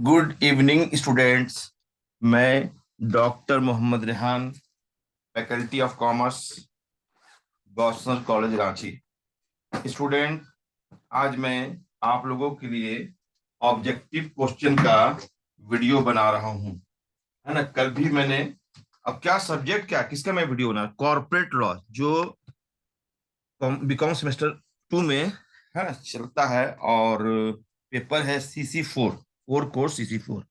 Good evening students. मैं doctor Mohammad Rehan, faculty of commerce, Gossner college Ranchi. Student, आज मैं आप लोगों के लिए ऑब्जेक्टिव क्वेश्चन का वीडियो बना रहा हूँ, है ना। कल भी मैंने, अब क्या सब्जेक्ट, क्या किसका मैं वीडियो बना, कॉर्पोरेट लॉ, जो बीकॉम सेमेस्टर 2 में, है ना, चलता है। और पेपर है CC4, कोर कोर्स CC4।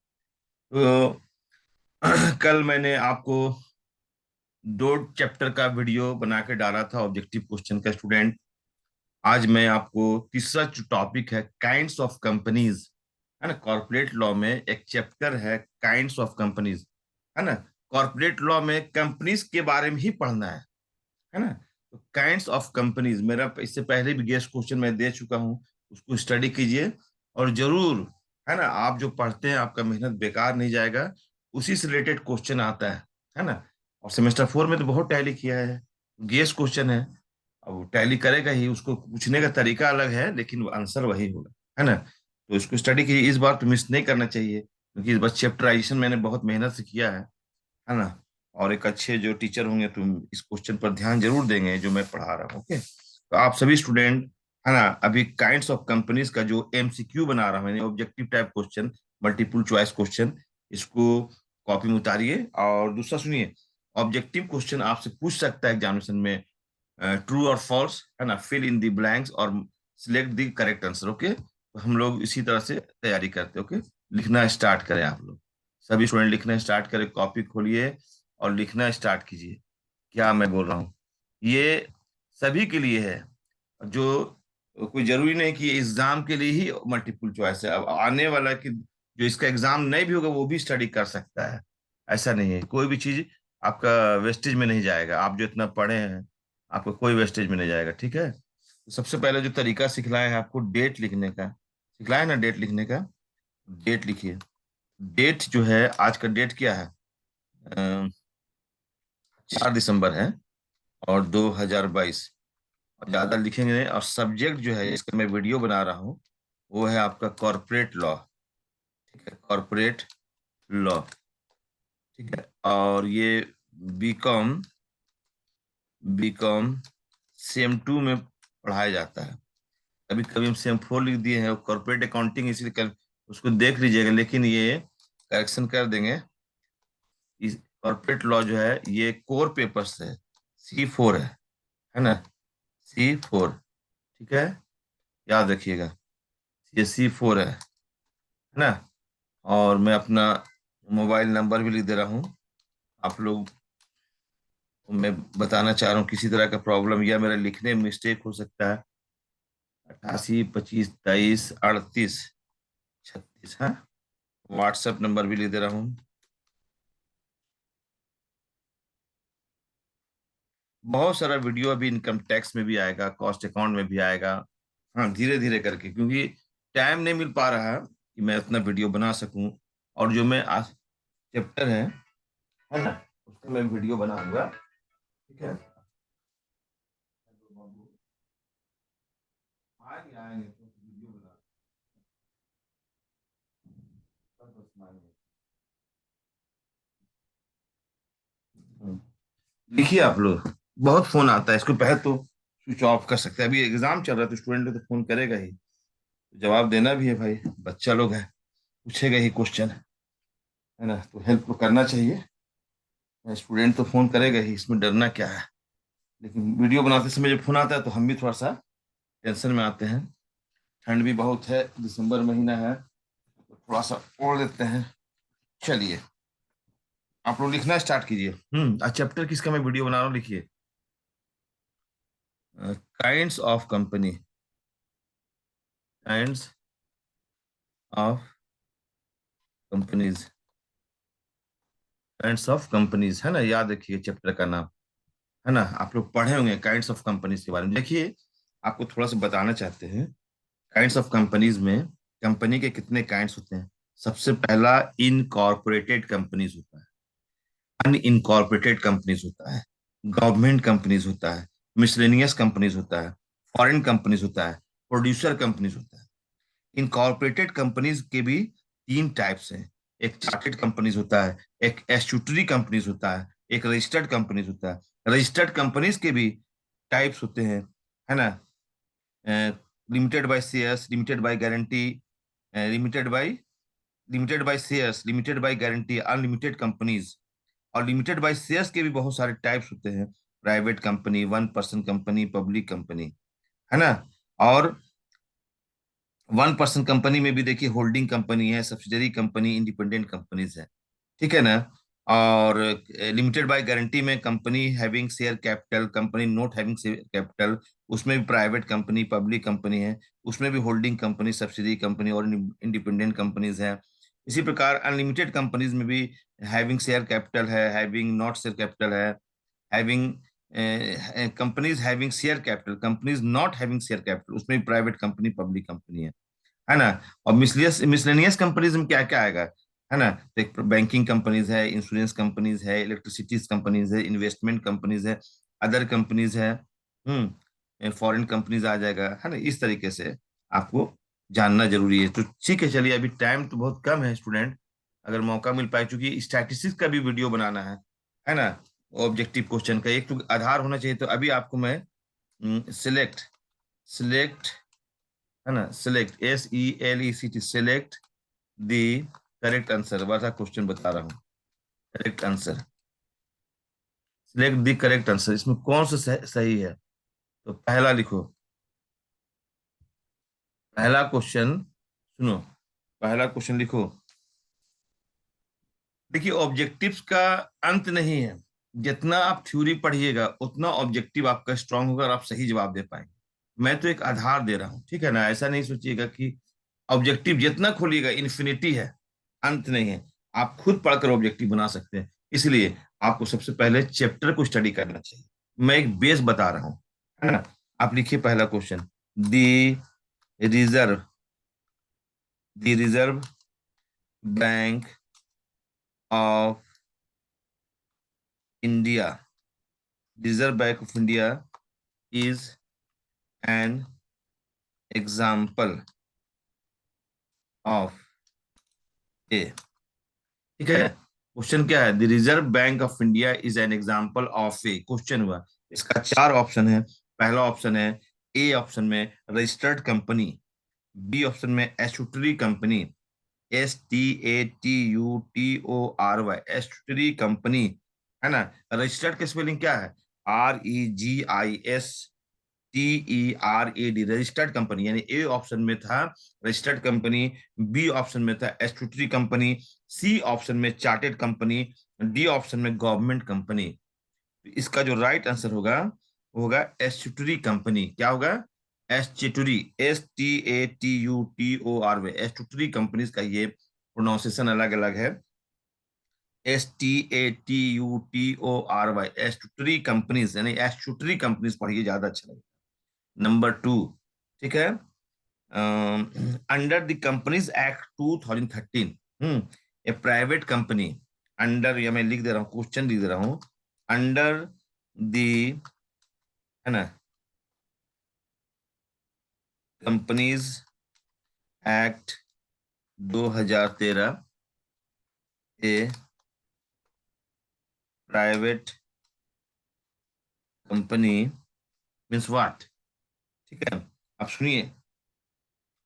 तो कल मैंने आपको दो चैप्टर का वीडियो बना के डाला था ऑब्जेक्टिव क्वेश्चन का। स्टूडेंट, आज मैं आपको तीसरा जो टॉपिक है, काइंड्स ऑफ कंपनीज, है ना। कॉर्पोरेट लॉ में एक चैप्टर है काइंड्स ऑफ कंपनीज, है ना। कॉर्पोरेट लॉ में कंपनीज के बारे में ही पढ़ना है ना। तो काइंड्स ऑफ कंपनीज मेरा इससे पहले भी गेस्ट क्वेश्चन मैं दे चुका हूँ, उसको स्टडी कीजिए। और जरूर, है ना, आप जो पढ़ते हैं आपका मेहनत बेकार नहीं जाएगा। उसी से रिलेटेड क्वेश्चन आता है ना। और सेमेस्टर 4 में तो बहुत टैली किया है, गेस्ट क्वेश्चन है। अब वो टैली करेगा ही, उसको पूछने का तरीका अलग है लेकिन आंसर वही होगा, है ना। तो इसको स्टडी कीजिए, इस बार तो मिस नहीं करना चाहिए, क्योंकि इस बार चैप्टराइजेशन मैंने बहुत मेहनत से किया है ना। और एक अच्छे जो टीचर होंगे तुम इस क्वेश्चन पर ध्यान जरूर देंगे जो मैं पढ़ा रहा हूँ। ओके, तो आप सभी स्टूडेंट, है ना, अभी काइंड्स ऑफ कंपनीज का जो MCQ बना रहा हूँ, यानी objective type question, multiple choice question, इसको कॉपी में उतारिए। और दूसरा सुनिए, ऑब्जेक्टिव क्वेश्चन आपसे पूछ सकता है एग्जामिनेशन में, ट्रू और फॉल्स, है ना, फिल इन द ब्लैंक्स और select the correct answer. Okay, तो हम लोग इसी तरह से तैयारी करते हैं। ओके, लिखना स्टार्ट करें आप लोग, सभी स्टूडेंट लिखना स्टार्ट करें, कॉपी खोलिए और लिखना स्टार्ट कीजिए। क्या मैं बोल रहा हूँ, ये सभी के लिए है। जो कोई जरूरी नहीं कि एग्जाम के लिए ही मल्टीपल चॉइस है, अब आने वाला कि जो इसका एग्जाम नहीं भी होगा वो भी स्टडी कर सकता है। ऐसा नहीं है, कोई भी चीज आपका वेस्टेज में नहीं जाएगा। आप जो इतना पढ़े हैं आपका कोई वेस्टेज में नहीं जाएगा, ठीक है। तो सबसे पहले जो तरीका सिखलाया है आपको डेट लिखने का, सिखलाया ना, डेट लिखने का। डेट लिखिए। डेट जो है, आज का डेट क्या है, 4 दिसंबर है और 2022। और ज्यादा लिखेंगे नहीं। और सब्जेक्ट जो है इसका मैं वीडियो बना रहा हूँ, वो है आपका कॉर्पोरेट लॉ, ठीक है, कॉर्पोरेट लॉ, ठीक है। और ये बीकॉम बीकॉम सेम 2 में पढ़ाया जाता है। कभी कभी हम सेम 4 लिख दिए हैं, कॉर्पोरेट अकाउंटिंग, इसलिए उसको देख लीजिएगा, लेकिन ये करेक्शन कर देंगे। इस कॉर्पोरेट लॉ जो है ये कोर पेपर्स है, C4 है ना, C4, ठीक है, याद रखिएगा, ये C4 है ना। और मैं अपना मोबाइल नंबर भी लिख दे रहा हूँ। आप लोग, मैं बताना चाह रहा हूँ, किसी तरह का प्रॉब्लम या मेरा लिखने में मिस्टेक हो सकता है, 88 25 23 38 36, हाँ। व्हाट्सएप नंबर भी लिख दे रहा हूँ। बहुत सारा वीडियो अभी इनकम टैक्स में भी आएगा, कॉस्ट अकाउंट में भी आएगा, हाँ, धीरे धीरे करके, क्योंकि टाइम नहीं मिल पा रहा है कि मैं इतना वीडियो बना सकूं। और जो मैं आज चैप्टर है ना, उसका मैं वीडियो बनाऊंगा, ठीक है। आएंगे आएंगे तो वीडियो बना, बस मांगे। लिखिए आप लोग, बहुत फोन आता है, इसको पहले तो स्विच ऑफ कर सकते हैं। अभी एग्जाम चल रहा है तो स्टूडेंट तो फोन करेगा ही, जवाब देना भी है भाई, बच्चा लोग है, पूछेगा ही क्वेश्चन, है ना, तो हेल्प तो करना चाहिए। स्टूडेंट तो फोन करेगा ही, इसमें डरना क्या है। लेकिन वीडियो बनाते समय जब फोन आता है तो हम भी थोड़ा सा टेंशन में आते हैं। ठंड भी बहुत है, दिसंबर महीना है, तो थोड़ा सा ओढ़ लेते हैं। चलिए, आप लोग लिखना स्टार्ट कीजिए। आज चैप्टर किसका मैं वीडियो बना रहा हूँ, लिखिए, kinds of company, kinds of companies, kinds of companies, है ना, याद रखिए चैप्टर का नाम, है ना। आप लोग पढ़े होंगे काइंड्स ऑफ कंपनीज के बारे में। देखिए, आपको थोड़ा सा बताना चाहते हैं, काइंड्स ऑफ कंपनीज में कंपनी के कितने काइंड्स होते हैं। सबसे पहला इनकॉर्पोरेटेड कंपनीज होता है, अनइनकॉर्पोरेटेड कंपनीज होता है, गवर्नमेंट कंपनीज होता है, मिसलेनियस कंपनीज होता है, फॉरेन कंपनीज होता है, प्रोड्यूसर कंपनीज होता है। इनकॉर्पोरेटेड कंपनीज के भी तीन टाइप्स हैं। एक चार्टेड कंपनीज होता है, एक स्टैट्यूटरी कंपनीज होता है, एक रजिस्टर्ड कंपनीज होता है। रजिस्टर्ड कंपनीज के भी टाइप्स होते हैं, है ना। Limited by shares, limited by guarantee, limited by shares, limited by guarantee, unlimited companies. और लिमिटेड बाय शेयर्स के भी बहुत सारे टाइप्स होते हैं। Private company, one person company, public company, है ना। और वन पर्सन कंपनी में भी देखिए होल्डिंग कंपनी है, सब्सिडरी कंपनी, इंडिपेंडेंट कंपनीज है, ठीक है ना। और लिमिटेड बाय गारंटी में company having share capital, company not having share capital, उसमें भी प्राइवेट कंपनी, पब्लिक कंपनी है, उसमें भी होल्डिंग कंपनी, सब्सिडरी कंपनी और इंडिपेंडेंट कंपनीज है। इसी प्रकार अनलिमिटेड कंपनीज में भी हैविंग शेयर कैपिटल है, हैविंग नॉट शेयर कैपिटल है, having companies having share capital, companies not having share capital, उसमें भी प्राइवेट कंपनी, पब्लिक कंपनी है ना। और मिसलेनियस कंपनीज में क्या क्या आएगा, है ना। तो एक बैंकिंग कंपनीज है, इंश्योरेंस कंपनीज है, इलेक्ट्रिसिटीज कंपनीज है, इन्वेस्टमेंट कंपनीज है, अदर कंपनीज है, फॉरेन कंपनीज आ जाएगा, है ना। इस तरीके से आपको जानना जरूरी है। तो ठीक है, चलिए, अभी टाइम तो बहुत कम है स्टूडेंट, अगर मौका मिल पाए, क्योंकि स्टैटिस्टिक्स का भी वीडियो बनाना है ना। ऑब्जेक्टिव क्वेश्चन का एक तो आधार होना चाहिए। तो अभी आपको मैं सिलेक्ट सिलेक्ट है ना, select, SELECT, select the correct answer वाला क्वेश्चन बता रहा हूँ। Correct answer, select the correct answer, इसमें कौन सा सही है। तो पहला लिखो, पहला क्वेश्चन सुनो, पहला क्वेश्चन लिखो। देखिए, ऑब्जेक्टिव्स का अंत नहीं है। जितना आप थ्योरी पढ़िएगा उतना ऑब्जेक्टिव आपका स्ट्रांग होगा और आप सही जवाब दे पाएंगे। मैं तो एक आधार दे रहा हूँ, ठीक है ना। ऐसा नहीं सोचिएगा कि ऑब्जेक्टिव जितना खोलिएगा इन्फिनिटी है, अंत नहीं है। आप खुद पढ़कर ऑब्जेक्टिव बना सकते हैं। इसलिए आपको सबसे पहले चैप्टर को स्टडी करना चाहिए। मैं एक बेस बता रहा हूँ, है ना। आप लिखिए पहला question, the reserve the reserve bank of India, reserve bank of India is an example of a, ठीक है। क्वेश्चन क्या है, the reserve bank of India is an example of a, question हुआ। इसका चार ऑप्शन है। पहला ऑप्शन है, ए ऑप्शन में रजिस्टर्ड कंपनी, बी ऑप्शन में statutory company, STATUTORY, statutory company, है ना। रजिस्टर्ड की स्पेलिंग क्या है, REGISTERAD, रजिस्टर्ड कंपनी, यानी ए ऑप्शन में था रजिस्टर्ड कंपनी, बी ऑप्शन में था स्टैट्यूटरी कंपनी, सी ऑप्शन में चार्टेड कंपनी, डी ऑप्शन में गवर्नमेंट कंपनी। इसका जो राइट आंसर होगा वो होगा स्टैट्यूटरी कंपनी। क्या होगा, स्टैट्यूटरी, STATUTORY, स्टैट्यूटरी कंपनीज का ये प्रोनाउंसिएशन अलग अलग है। STATUTORY, स्टैट्यूटरी कंपनीज, यानी स्टैट्यूटरी कंपनीज पढ़िए, ज्यादा अच्छा लगेगा। नंबर टू, ठीक है, under the companies act 2013, a private company, under, या मैं लिख दे रहा हूँ, क्वेश्चन लिख दे रहा हूँ, अंडर द, है ना, companies act 2013, a private company means what, ठीक है। अब सुनिए,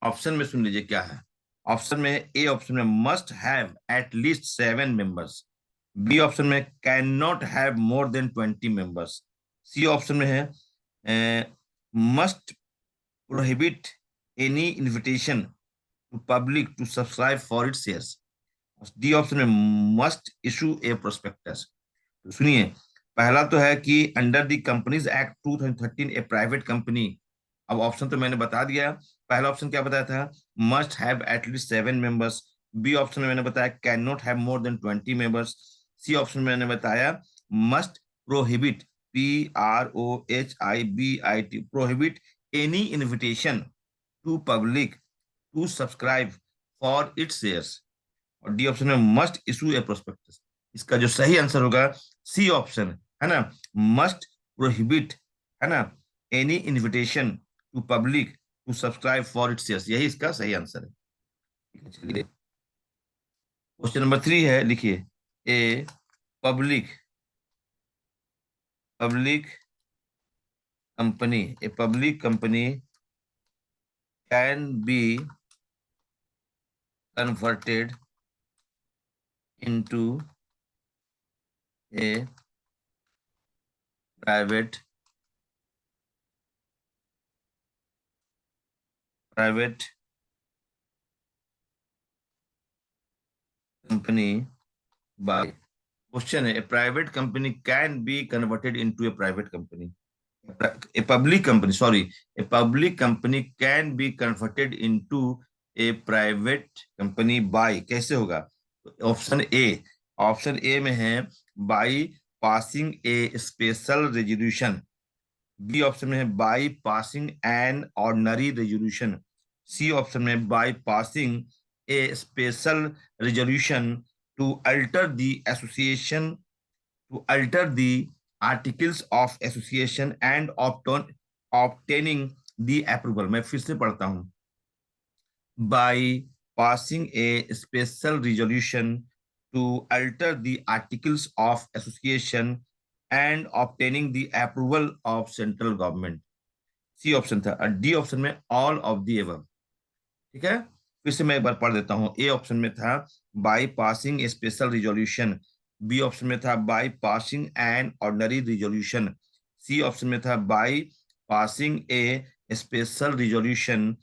ऑप्शन में सुन लीजिए क्या है। ऑप्शन में, ए ऑप्शन में must have at least 7 members, B option में can not have more than 20 members, C option में है must prohibit any invitation to public to subscribe for its shares, D option में must issue a prospectus. तो सुनिए, पहला तो है कि under the companies act 2013 a private company. अब ऑप्शन तो मैंने बता दिया। पहला ऑप्शन क्या बताया था, must have at least 7 members, B option में मैंने बताया can not have more than 20 members, C option में मैंने बताया must prohibit, PROHIBIT, prohibit any invitation to public to subscribe for its shares, और डी ऑप्शन में मस्ट इशू ए प्रोस्पेक्टस। इसका जो सही आंसर होगा सी ऑप्शन, है ना, मस्ट प्रोहिबिट, है ना, any invitation to public to subscribe for its shares, यही इसका सही आंसर है। चलिए, क्वेश्चन नंबर 3 है, लिखिए, a public public company, a public company can be converted into a private company by, question है, a private company can be converted into a private company, a public company, sorry, a public company can be converted into a private company by, कैसे होगा? Option A में है by passing a special resolution, B option में है by passing an ordinary resolution, C option में bye passing a special resolution to alter the association to alter the articles of association and obtaining the approval। मैं फिर से पढ़ता हूं, by passing a special resolution to alter the articles of association and obtaining the approval of central government। C option था, और D option में all of the above. ठीक है, फिर से मैं एक बार पढ़ देता हूं। ए ऑप्शन में था by passing a special resolution, B option में था by passing an ordinary resolution, C option में था by passing a special resolution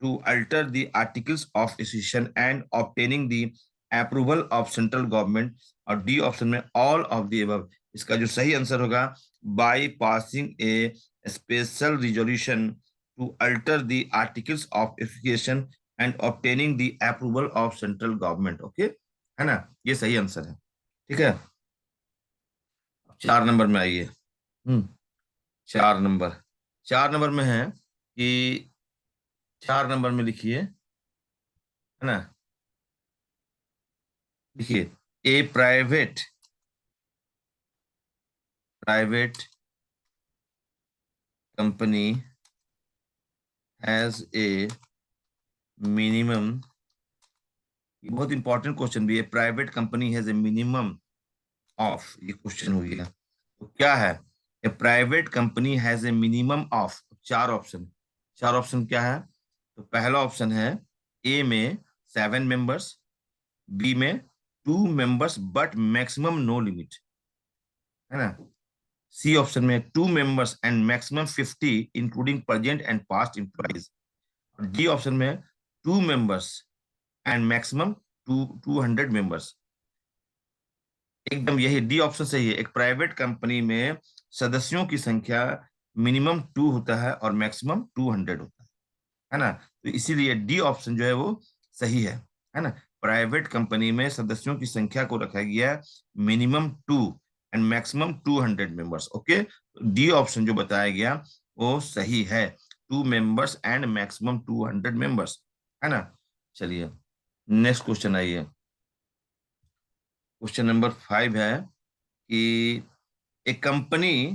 to alter the articles of association and obtaining the approval of central government, और D option में all of the above. इसका जो सही answer होगा, by passing a special resolution to alter the articles of association and obtaining the approval of central government. Okay, है ना, ये सही आंसर है। ठीक है, 4 नंबर में आइए। 4 नंबर, 4 नंबर में है कि 4 नंबर में लिखिए, है ना, लिखिए, a private company has a minimum, बहुत इंपॉर्टेंट क्वेश्चन भी है, private company has a minimum of, ये क्वेश्चन हो गया, तो क्या है? A private company has a minimum of, 4 option, 4 option क्या है? तो पहला ऑप्शन है, ए में 7 मेंबर्स, बी में 2 members but maximum no limit, है ना, सी ऑप्शन में 2 members and maximum 50 including present and past employees, D option में 2 मेंबर्स एंड मैक्सिमम 200 मेंबर्स। एकदम यही डी ऑप्शन सही है। एक प्राइवेट कंपनी में सदस्यों की संख्या मिनिमम 2 होता है और मैक्सिमम 200 होता है ना, तो इसीलिए डी ऑप्शन जो है वो सही है ना। प्राइवेट कंपनी में सदस्यों की संख्या को रखा गया है minimum 2 and maximum 200 members. Okay, D option जो बताया गया वो सही है, 2 मेंबर्स एंड मैक्सिमम 200 मेंबर्स, है ना। चलिए नेक्स्ट क्वेश्चन आइए, क्वेश्चन नंबर 5 है कि a company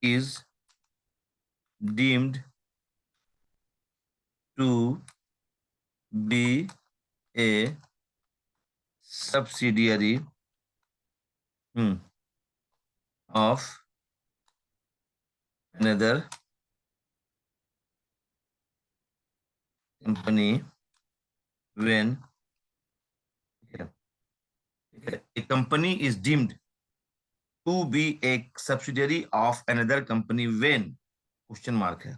is deemed to be a subsidiary of another company when a company is deemed to be a subsidiary of another company when, question mark है।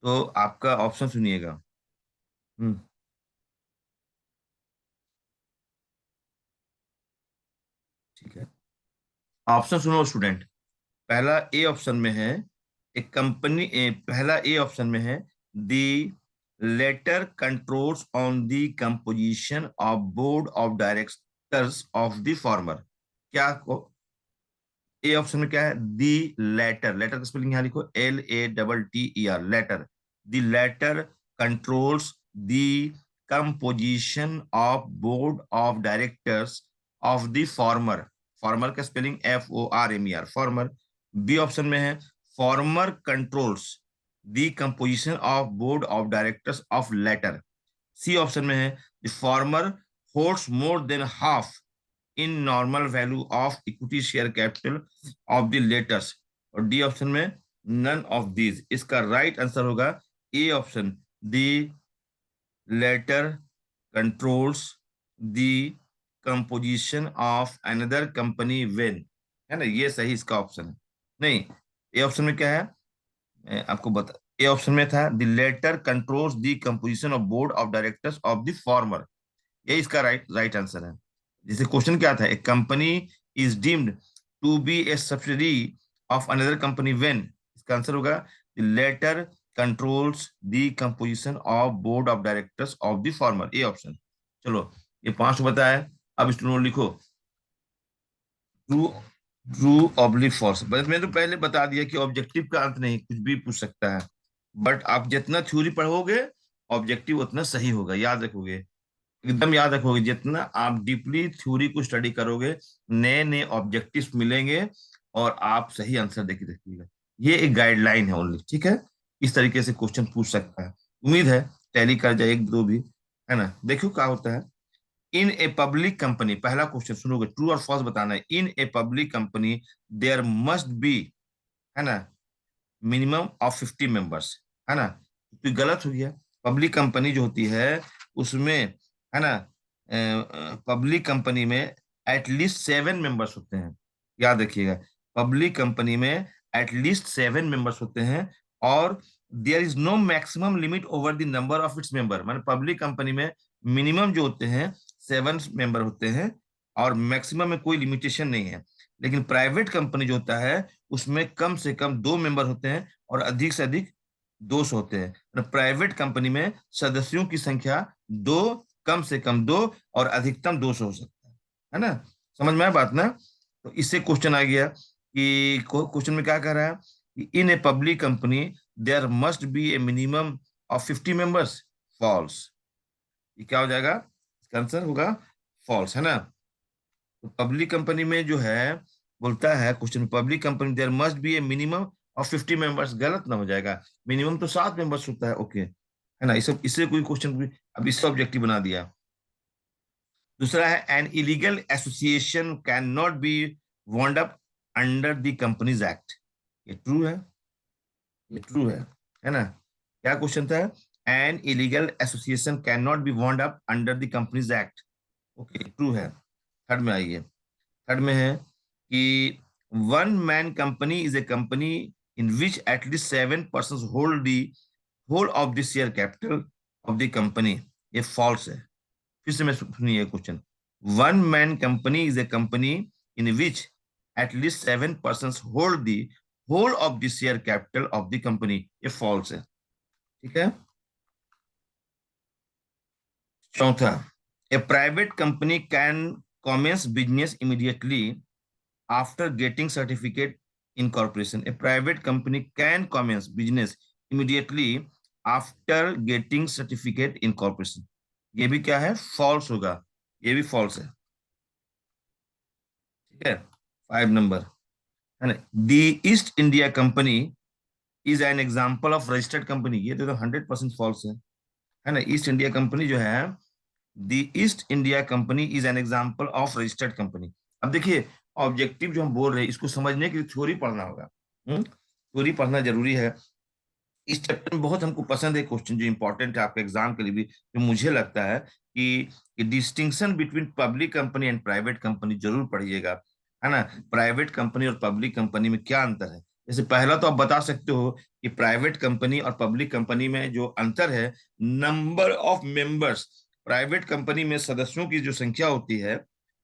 तो आपका option सुनिएगा। ठीक है, option सुनो स्टूडेंट। पहला ए ऑप्शन में है एक कंपनी, पहला ए ऑप्शन में है the latter controls on the composition of board of directors of the former. क्या को ए ऑप्शन में क्या है? दी लेटर, लेटर का स्पेलिंग यहां लिखो LATTER, latter. The latter controls the composition of board of directors of the former, former का spelling FORMER, former. B option में है former controls the composition of board of directors of latter. C option में है the farmer holds more than half in normal value of equity share capital of the latter's. और D option में none of these. इसका right answer होगा A option, the latter controls the composition of another company when, है ना, ये सही इसका option है। नहीं, ए ऑप्शन में क्या है, मैं आपको बता, ए ऑप्शन में था the latter controls the composition of board of directors of the former, ये इसका राइट आंसर है। जैसे क्वेश्चन क्या था, a company is deemed to be a subsidiary of another company when, इसका आंसर होगा the latter controls the composition of board of directors of the former, A option. चलो, ये 5 बताया। अब स्टूडेंट लिखो ट्रू, ट्रू ऑब्लिक फॉल्स। बस मैंने तो पहले बता दिया कि ऑब्जेक्टिव का अंत नहीं, कुछ भी पूछ सकता है, बट आप जितना थ्योरी पढ़ोगे ऑब्जेक्टिव उतना सही होगा, याद रखोगे, एकदम याद रखोगे। जितना आप डीपली थ्योरी को स्टडी करोगे, नए नए ऑब्जेक्टिव्स मिलेंगे और आप सही आंसर देके रखिएगा। ये एक गाइडलाइन है ओनली, ठीक है। इस तरीके से क्वेश्चन पूछ सकता है। उम्मीद है टैली कर जाए एक दो भी, है ना। देखो क्या होता है, इन ए पब्लिक कंपनी, पहला क्वेश्चन सुनोगे, ट्रू और फॉल्स बताना है। In a public company there must be, है ना, मिनिमम ऑफ 50 मेंबर्स, है ना। तो गलत हो गया। पब्लिक कंपनी जो होती है उसमें, है ना, पब्लिक कंपनी में एटलीस्ट 7 मेंबर्स होते हैं, याद रखिएगा। पब्लिक कंपनी में एटलीस्ट 7 मेंबर्स होते हैं, और there is no maximum limit over the number of its member. मतलब पब्लिक कंपनी में मिनिमम जो होते हैं 7 मेंबर होते हैं, और मैक्सिमम में कोई लिमिटेशन नहीं है। लेकिन प्राइवेट कंपनी जो होता है उसमें कम से कम 2 मेंबर होते हैं और अधिक से अधिक 200 होते हैं। प्राइवेट कंपनी में सदस्यों की संख्या 2, कम से कम 2 और अधिकतम 200 हो सकता है ना। समझ में आया बात ना। तो इससे क्वेश्चन आ गया कि क्वेश्चन में क्या कह रहा है कि in a public company there must be a minimum of 50 members. False, ये क्या हो जाएगा, इसका आंसर होगा फॉल्स, है ना। तो पब्लिक कंपनी में जो है, बोलता है question, public company there must be a minimum of 50 members, गलत ना हो जाएगा। मिनिमम तो 7 मेंबर्स होता है, ओके, है ना। इससे कोई क्वेश्चन, अब इससे ऑब्जेक्टिव बना दिया। दूसरा है an illegal association can not be wound up under the companies act, ये ट्रू है, ये ट्रू है ना। क्या क्वेश्चन था, an illegal association can not be wound up under the companies act, okay, true है। थर्ड में आइए, थर्ड में है कि one man company is a company in which at least 7 person hold the whole of the share capital of the company, ये false है। फिर से मैं सुनिए question, one man company is a company in which at least 7 person hold the whole of the share capital of the company, ये false है, ठीक है। चौथा, a private company can commence business immediately after getting certificate incorporation. A private company can commence business immediately after getting certificate incorporation. ये भी क्या है, false होगा, ये भी फॉल्स है, ठीक है। 5 नंबर, है ना, the east India company is an example of registered company, ये तो 100% फॉल्स है ना। ईस्ट इंडिया कंपनी जो है, the east India company is an example of registered company. अब देखिए, ऑब्जेक्टिव जो हम बोल रहे हैं इसको समझने के लिए थ्योरी पढ़ना होगा, थ्योरी पढ़ना जरूरी है। इस चैप्टर में बहुत हमको पसंद है क्वेश्चन जो इंपॉर्टेंट है आपके एग्जाम के लिए भी, जो मुझे लगता है कि distinction between public company and private company जरूर पढ़िएगा, है ना। प्राइवेट कंपनी और पब्लिक कंपनी में क्या अंतर है। जैसे पहला तो आप बता सकते हो कि प्राइवेट कंपनी और पब्लिक कंपनी में जो अंतर है, number of members. Private company में सदस्यों की जो संख्या होती है,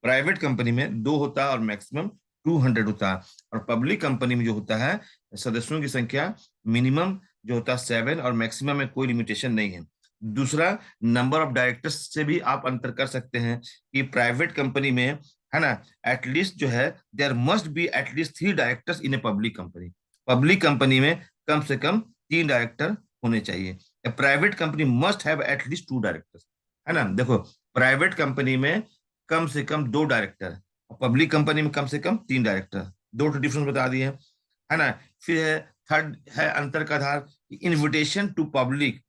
प्राइवेट कंपनी में 2 होता है और मैक्सिमम 200 होता है, और पब्लिक कंपनी में जो होता है सदस्यों की संख्या मिनिमम जो होता है 7 और मैक्सिमम में कोई लिमिटेशन नहीं है। दूसरा, नंबर ऑफ डायरेक्टर्स से भी आप अंतर कर सकते हैं कि प्राइवेट कंपनी में, है ना, एटलीस्ट जो है there must be at least 3 directors in a public company. Public company में कम से कम 3 डायरेक्टर होने चाहिए। Private company must have at least 2 directors, है ना। देखो, प्राइवेट कंपनी में कम से कम 2 डायरेक्टर, पब्लिक कंपनी में कम से कम 3 डायरेक्टर, 2 डिफरेंस बता दिए, है ना। फिर है थर्ड है अंतर का आधार, invitation to public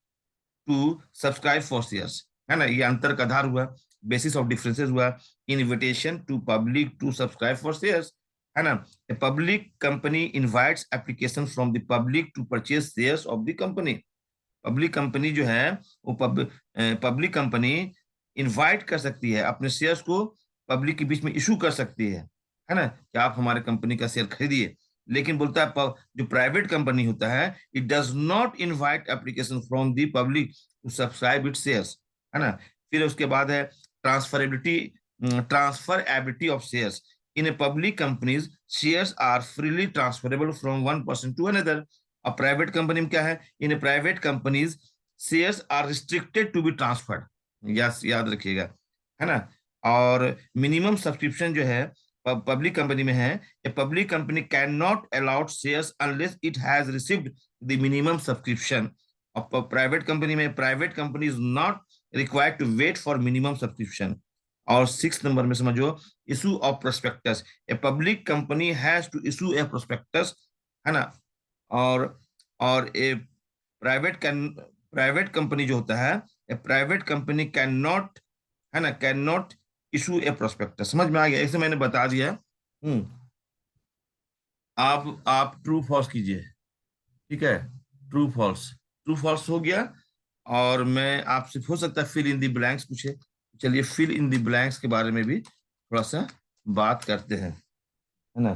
to subscribe for shares, है ना, ये अंतर का आधार हुआ, बेसिस ऑफ डिफरेंसेस हुआ। Invitation to public to subscribe for shares, है ना, a public company invites application from the public to purchase shares of the company. Public company जो है वो पब्लिक कंपनी इनवाइट कर सकती है, अपने शेयर्स को पब्लिक के बीच में इशू कर सकती है ना, कि आप हमारे कंपनी का शेयर खरीदिए। लेकिन बोलता है जो प्राइवेट कंपनी होता है, it does not invite application from the public to subscribe it shares, है ना। फिर उसके बाद है transferability of shares. In a public companies shares are freely transferable from one person to another. और प्राइवेट कंपनी में क्या है, in a private companies shares are restricted to be transferred, yes याद रखिएगा, है ना। और मिनिमम सब्सक्रिप्शन जो है पब्लिक कंपनी में है, a public company can not allowed shares unless it has received the minimum subscription. और प्राइवेट कंपनी में private company is not required to wait for minimum subscription. और 6 नंबर में समझो, issue of prospectus. A public company has to issue a prospectus, है ना। और a private company जो होता है, a private company can not, है ना, can not issue a prospectus. समझ में आ गया, ऐसे मैंने बता दिया। आप ट्रू फॉल्स कीजिए, ठीक है, ट्रू फॉल्स, ट्रू फॉल्स हो गया। और मैं आपसे हो सकता है फिल इन दी ब्लैंक्स पूछे, चलिए फिल इन दी ब्लैंक्स के बारे में भी थोड़ा सा बात करते हैं, है ना।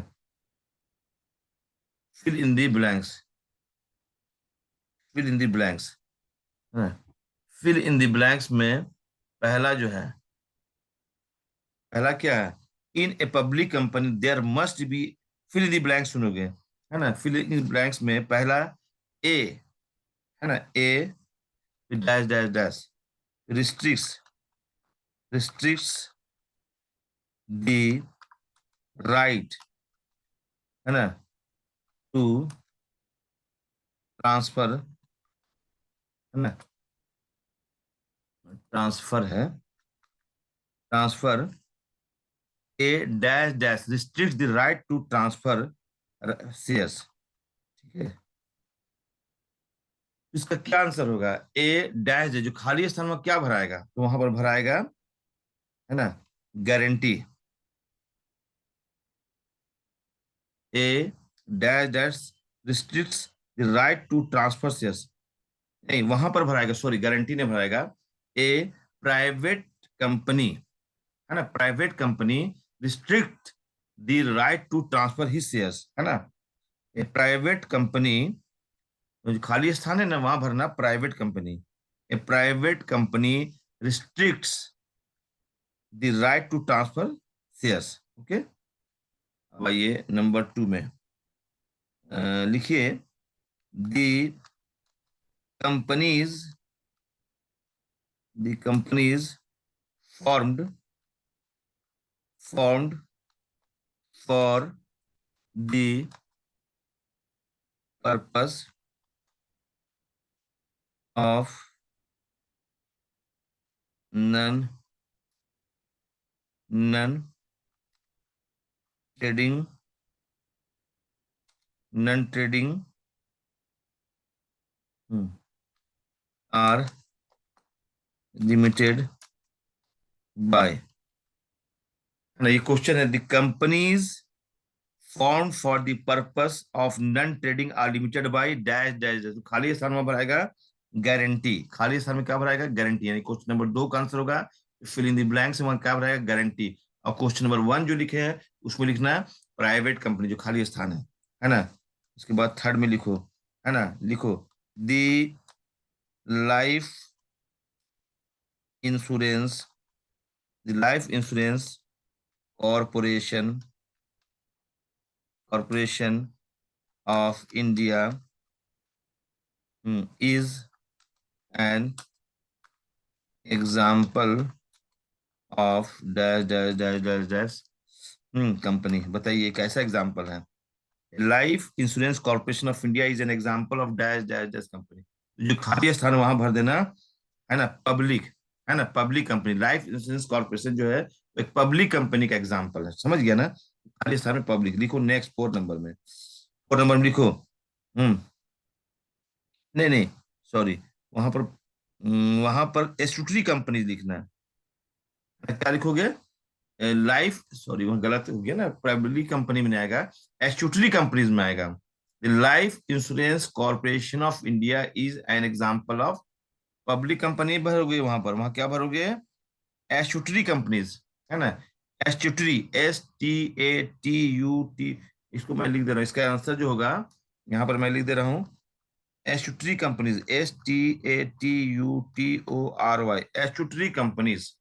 Fill in the blanks, fill in the blanks, है ना। फिल इन दी ब्लैंक्स में पहला जो है, पहला क्या है, in a public company there must be, fill in the blanks सुनोगे, है ना। फिल इन ब्लैंक्स में पहला ए, है ना, a dash dash dash restricts, restricts the right, है ना, टू ट्रांसफर, है ना, ट्रांसफर है, transfer a dash dash restrict the right to transfer shares, ठीक है। इसका क्या आंसर होगा, ए डैश जो खाली स्थान में क्या भराएगा, तो वहां पर भराएगा, है ना, guarantee. A dash dash restricts the right to transfer shares, नहीं वहां पर भराएगा, सॉरी गारंटी नहीं भराएगा। ए प्राइवेट कंपनी, है ना, private company restrict the right to transfer his shares, है ना। ए प्राइवेट कंपनी, जो खाली स्थान है ना वहां भरना private company. A private company restricts the right to transfer shares, okay. अब आइए नंबर 2 में, लिखिए the companies, the companies formed formed for the purpose of non trading, non trading are limited by, ना ये क्वेश्चन है, the companies form for the purpose of non trading are limited by dash dash dash. तो खाली स्थान में भराएगा guarantee, खाली स्थान में क्या भराएगा, गारंटी, यानी क्वेश्चन नंबर 2 का आंसर होगा फिल इन द ब्लैंक्स में क्या भराएगा, गारंटी। और क्वेश्चन नंबर 1 जो लिखे हैं उसमें लिखना है प्राइवेट कंपनी, जो खाली स्थान है ना। उसके बाद थर्ड में लिखो, है ना, लिखो the life insurance, the life insurance corporation, corporation of India is an example of dash dash dash dash dash company. बताइए कैसा एग्जाम्पल है, life insurance corporation of India is an example of dash dash dash company. जो खाली स्थान वहां भर देना, है ना, पब्लिक, है ना, public company, life insurance corporation जो है एक पब्लिक कंपनी का एग्जाम्पल है, समझ गया ना। खाली स्थान में पब्लिक लिखो। नेक्स्ट 4 नंबर में, 4 नंबर में लिखो, नहीं नहीं, सॉरी, वहां पर वहां पर एस्टूटरी कंपनीज लिखना है। क्या लिखोगे? लाइफ, सॉरी वहाँ गलत हो गया ना, प्राइवेटली कंपनी में नहीं आएगा, एस्टूटरी कंपनीज में आएगा। The life insurance corporation of India is an example of public company भरोगे, वहां पर वहां क्या भरोगे? एस्टूटरी कंपनीज, है ना। एस्टूटरी, STATUT, इसको मैं लिख दे रहा हूँ, इसका आंसर जो होगा यहाँ पर मैं लिख दे रहा हूँ, statutory companies, STATUTORY, statutory companies,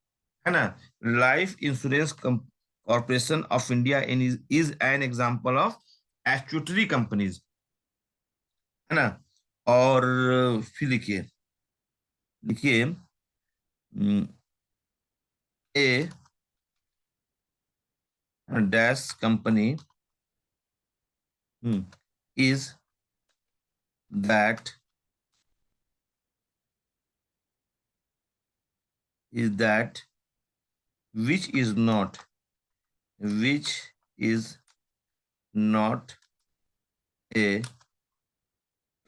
है ना। Life insurance corporation of India in is an example of statutory companies, है ना। और फिर लिखिए, लिखिए a dash company is that is that which is not, which is not a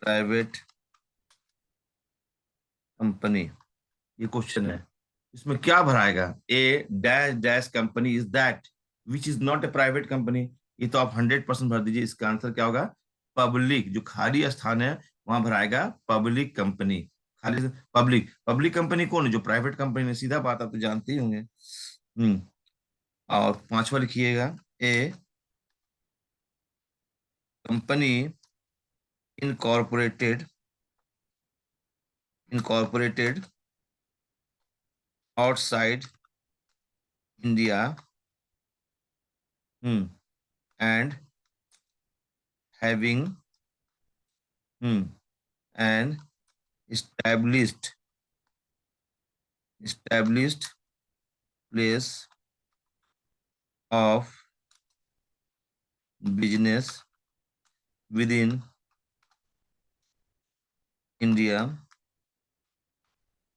private company, ये question है। इसमें क्या भराएगा? A dash dash company is that which is not a private company, ये तो आप 100% भर दीजिए। इसका आंसर क्या होगा? पब्लिक, जो खाली स्थान है वहां भराएगा पब्लिक कंपनी। खाली पब्लिक, पब्लिक कंपनी कौन है? जो प्राइवेट कंपनी है, सीधा बात, आप तो जानते ही होंगे। और पांचवा लिखिएगा, a company incorporated, incorporated outside India, and having an established place of business within India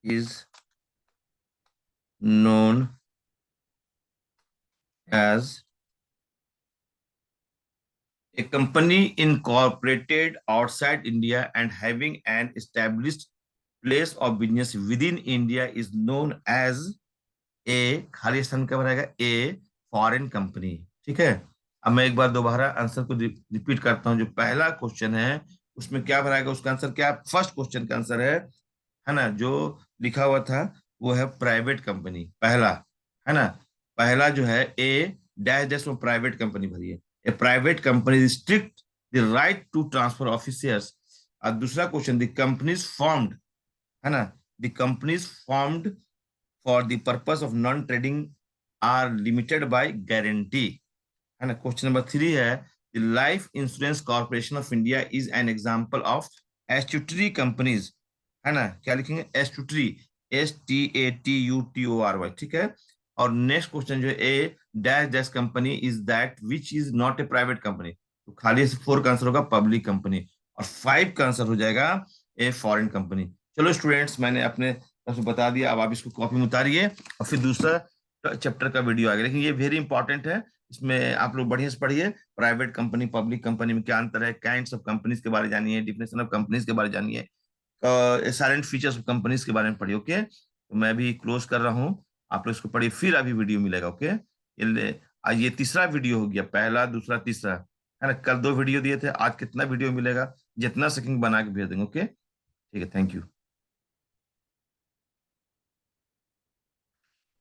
is known as a company incorporated outside India and having an established place of business within India is known as ए, खाली स्थान क्या रहेगा? A foreign company. ठीक है, अब मैं एक बार दोबारा आंसर को रिपीट करता हूं। जो पहला क्वेश्चन है उसमें क्या भराएगा? उसका आंसर क्या? फर्स्ट क्वेश्चन का आंसर है ना, जो लिखा हुआ था वो है प्राइवेट कंपनी, पहला, है ना। पहला जो है ए डैश डैश में प्राइवेट कंपनी भरी है। A private company restrict the right to transfer officers. और दूसरा क्वेश्चन, द कंपनीज फॉर्म्ड, है ना, the companies formed for the purpose of non-trading are limited by guarantee, है ना। क्वेश्चन नंबर 3 है, the life insurance corporation of India is an example of statutory companies, है ना। क्या लिखेंगे? statutory, STATUTORY, ठीक है। और नेक्स्ट क्वेश्चन जो है, a dash dash company is that which is not a private company, तो खाली से 4 का आंसर होगा पब्लिक कंपनी, और 5 का आंसर हो जाएगा ए फॉरेन कंपनी। चलो स्टूडेंट्स, मैंने अपने तरफ से बता दिया, अब आप इसको कॉपी में उतारिए और फिर दूसरा चैप्टर का वीडियो आ गया। लेकिन ये वेरी इंपॉर्टेंट है, इसमें आप लोग बढ़िया से पढ़िए। प्राइवेट कंपनी, पब्लिक कंपनी में क्या अंतर है, काइंड्स ऑफ कंपनीज के बारे में जानिए, डिफिनेशन ऑफ कंपनीज के बारे में जानिए, साइलेंट फीचर्स ऑफ कंपनीज के बारे में पढ़िए। ओके, तो मैं भी क्लोज कर रहा हूँ, आप लोग इसको पढ़िए, फिर अभी वीडियो मिलेगा। ओके, ये तीसरा वीडियो हो गया, पहला दूसरा तीसरा, है ना। कल 2 वीडियो दिए थे, आज कितना वीडियो मिलेगा? जितना सेकंड बना के भेज देंगे। ओके, ठीक है, थैंक यू।